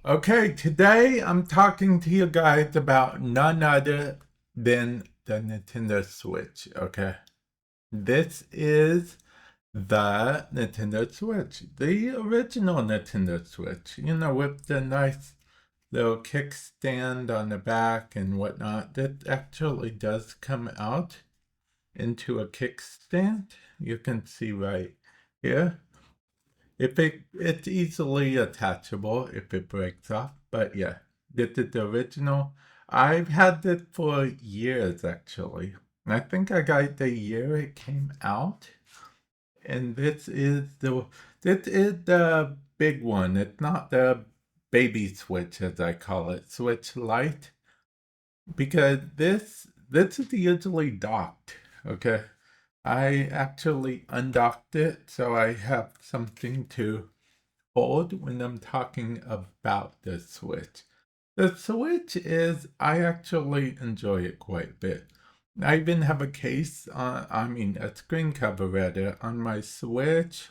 Okay, today I'm talking to you guys about none other than the Nintendo Switch. Okay, this is the Nintendo Switch, the original Nintendo Switch, with the nice little kickstand on the back and whatnot. That actually does come out into a kickstand. You can see right here. It's easily attachable if it breaks off, but yeah, this is the original. I've had it for years actually. I think I got it the year it came out, and this is the big one. It's not the baby Switch as I call it, Switch Lite, because this is usually docked. Okay, I actually undocked it so I have something to hold when I'm talking about the Switch. The Switch I actually enjoy it quite a bit. I even have a case, a screen cover rather, on my Switch.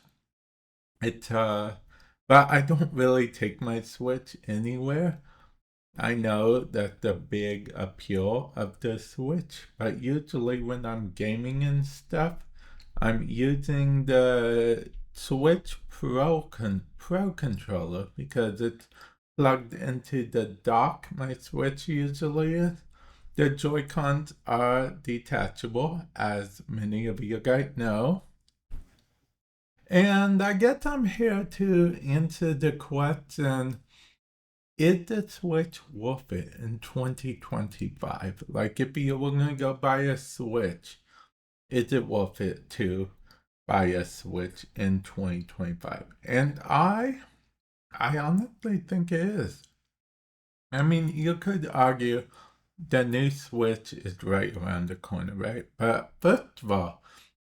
It, but I don't really take my Switch anywhere. I know that's the big appeal of the Switch, but usually when I'm gaming and stuff, I'm using the Switch Pro controller because it's plugged into the dock my Switch usually is. The Joy-Cons are detachable, as many of you guys know. And I guess I'm here to answer the question, is the Switch worth it in 2025? Like, if you were going to go buy a Switch, is it worth it to buy a Switch in 2025? And I honestly think it is. I mean, you could argue the new Switch is right around the corner, right? But first of all,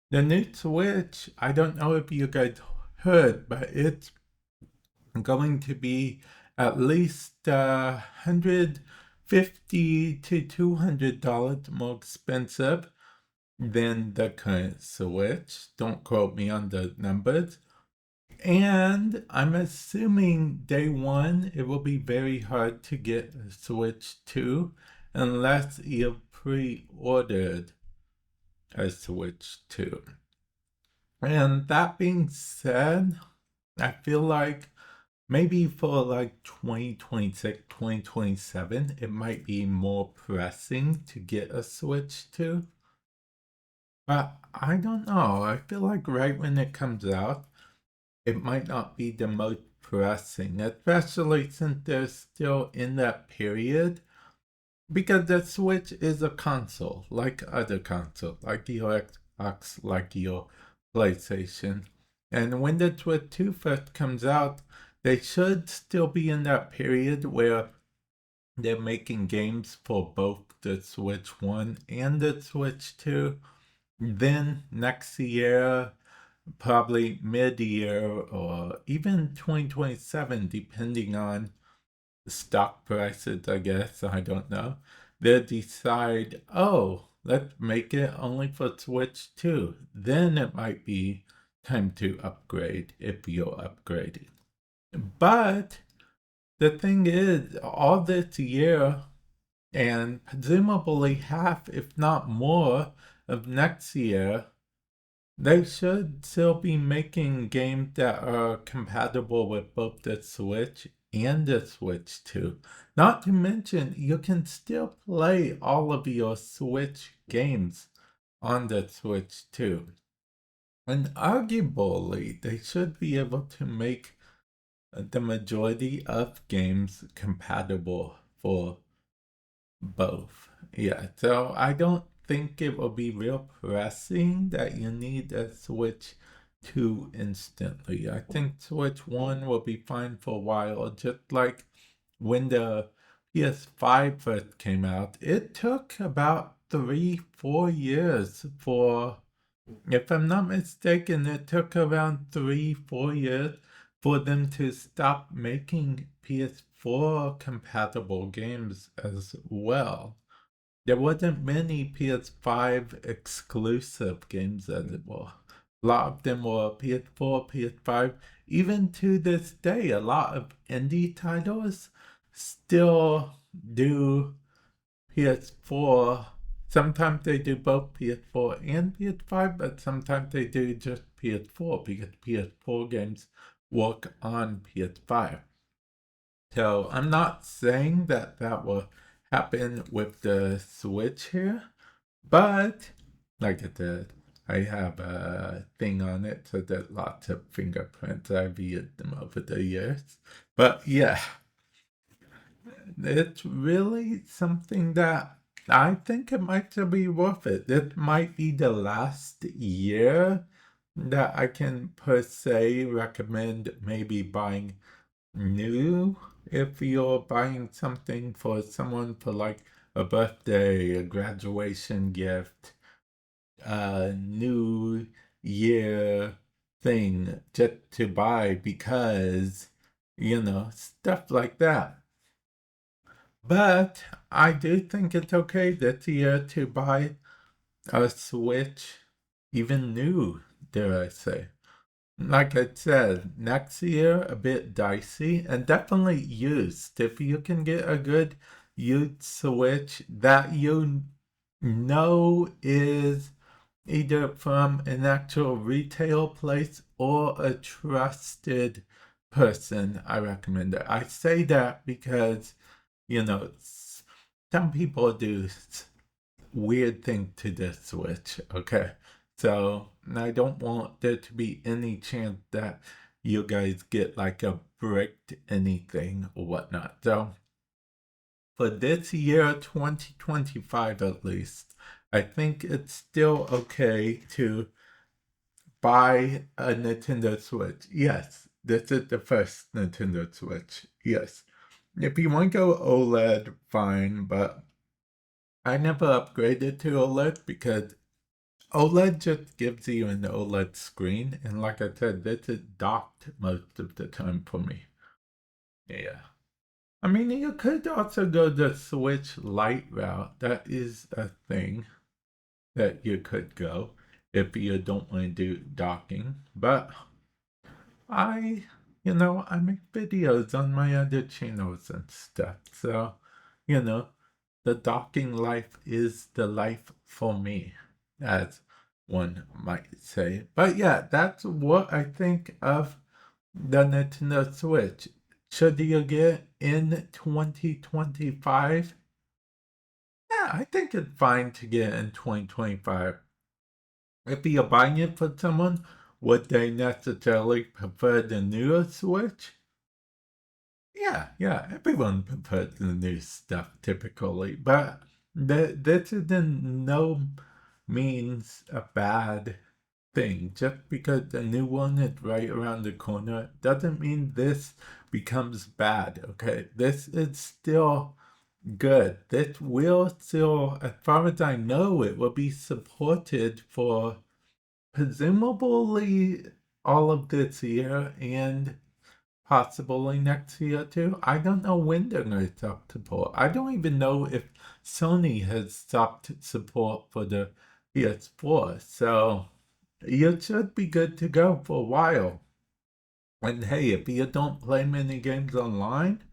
the new Switch, I don't know if you guys heard, but it's going to be at least $150 to $200 more expensive than the current Switch. Don't quote me on the numbers. And I'm assuming day one it will be very hard to get a Switch 2 unless you've pre-ordered a Switch 2. And that being said, I feel like maybe for like 2026, 2027, it might be more pressing to get a Switch 2. But I don't know. I feel like right when it comes out, it might not be the most pressing, especially since they're still in that period. Because the Switch is a console, like other consoles, like your Xbox, like your PlayStation. And when the Switch 2 first comes out, they should still be in that period where they're making games for both the Switch 1 and the Switch 2. Then next year, probably mid-year or even 2027, depending on stock prices, I guess, I don't know. They'll decide, oh, let's make it only for Switch 2. Then it might be time to upgrade if you're upgrading. But the thing is, all this year, and presumably half, if not more, of next year, they should still be making games that are compatible with both the Switch and the Switch 2. Not to mention, you can still play all of your Switch games on the Switch 2. And arguably, they should be able to make the majority of games compatible for both. Yeah, so I don't think it will be real pressing that you need a Switch 2 instantly. I think Switch 1 will be fine for a while, just like when the PS5 first came out. It took about 3, 4 years for, if I'm not mistaken, it took around 3, 4 years for them to stop making PS4 compatible games as well. There wasn't many PS5 exclusive games anymore. A lot of them were PS4, PS5, even to this day, a lot of indie titles still do PS4. Sometimes they do both PS4 and PS5, but sometimes they do just PS4 because PS4 games work on PS5. So I'm not saying that that will happen with the Switch here, but like I said, I have a thing on it, so there's lots of fingerprints. I've used them over the years. But yeah, it's really something that I think it might be worth it. It might be the last year that I can per se recommend maybe buying new if you're buying something for someone for like a birthday, a graduation gift, a new year thing just to buy because, stuff like that. But I do think it's okay this year to buy a Switch, even new, dare I say. Like I said, next year a bit dicey and definitely used. If you can get a good used Switch that you know is either from an actual retail place or a trusted person, I recommend it. I say that because, some people do weird thing to the Switch, okay? So I don't want there to be any chance that you guys get like a bricked anything or whatnot. So for this year, 2025 at least, I think it's still okay to buy a Nintendo Switch. Yes, this is the first Nintendo Switch. Yes. If you want to go OLED, fine, but I never upgraded to OLED because OLED just gives you an OLED screen, and like I said, this is docked most of the time for me. Yeah. I mean, you could also go the Switch Lite route. That is a thing that you could go if you don't want to do docking. But I make videos on my other channels and stuff. So, you know, the docking life is the life for me, as one might say. But yeah, that's what I think of the Nintendo Switch. Should you get in 2025? Yeah, I think it's fine to get in 2025. If you're buying it for someone, would they necessarily prefer the newer Switch? Yeah, everyone prefers the new stuff typically, but this is in no means a bad thing. Just because the new one is right around the corner doesn't mean this becomes bad, okay? This is still good. This will still, as far as I know, it will be supported for presumably all of this year and possibly next year too. I don't know when they're going to stop support. I don't even know if Sony has stopped support for the PS4. So you should be good to go for a while. And hey, if you don't play many games online,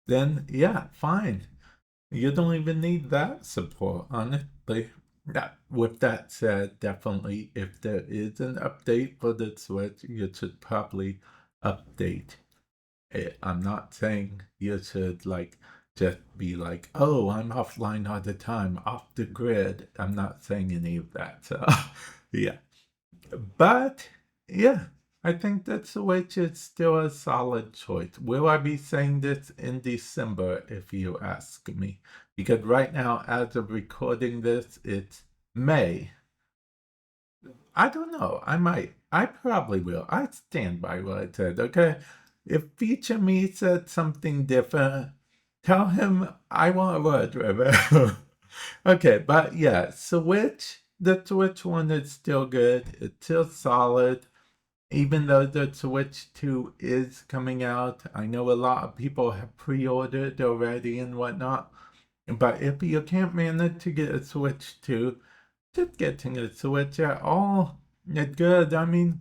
then yeah, fine. You don't even need that support, honestly. Yeah, with that said, definitely if there is an update for the Switch, you should probably update it. I'm not saying you should like just be like, oh, I'm offline all the time, off the grid. I'm not saying any of that. So yeah. But yeah, I think that Switch is still a solid choice. Will I be saying this in December if you ask me? Because right now, as of recording this, it's May. I don't know. I might. I probably will. I stand by what I said, okay? If Feature Me said something different, tell him I want a word, River. Okay, but yeah, the Switch one is still good. It's still solid. Even though the Switch 2 is coming out, I know a lot of people have pre-ordered already and whatnot. But if you can't manage to get a Switch 2, just getting a Switch at all is good. I mean,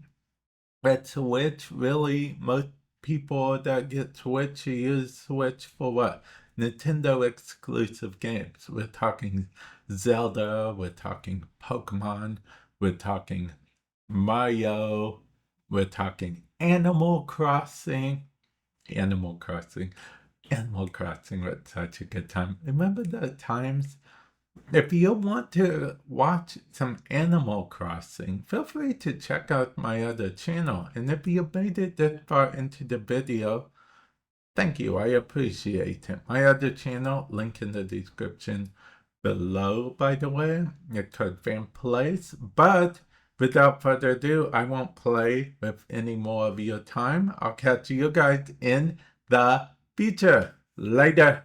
At Switch, really, most people that get Switch use Switch for what? Nintendo exclusive games. We're talking Zelda, we're talking Pokemon, we're talking Mario, we're talking Animal Crossing. Animal Crossing. Animal Crossing was such a good time. Remember the times? If you want to watch some Animal Crossing, feel free to check out my other channel. And if you made it this far into the video, thank you. I appreciate it. My other channel, link in the description below, by the way. It's called Vamp Plays. But without further ado, I won't play with any more of your time. I'll catch you guys in the future. Later.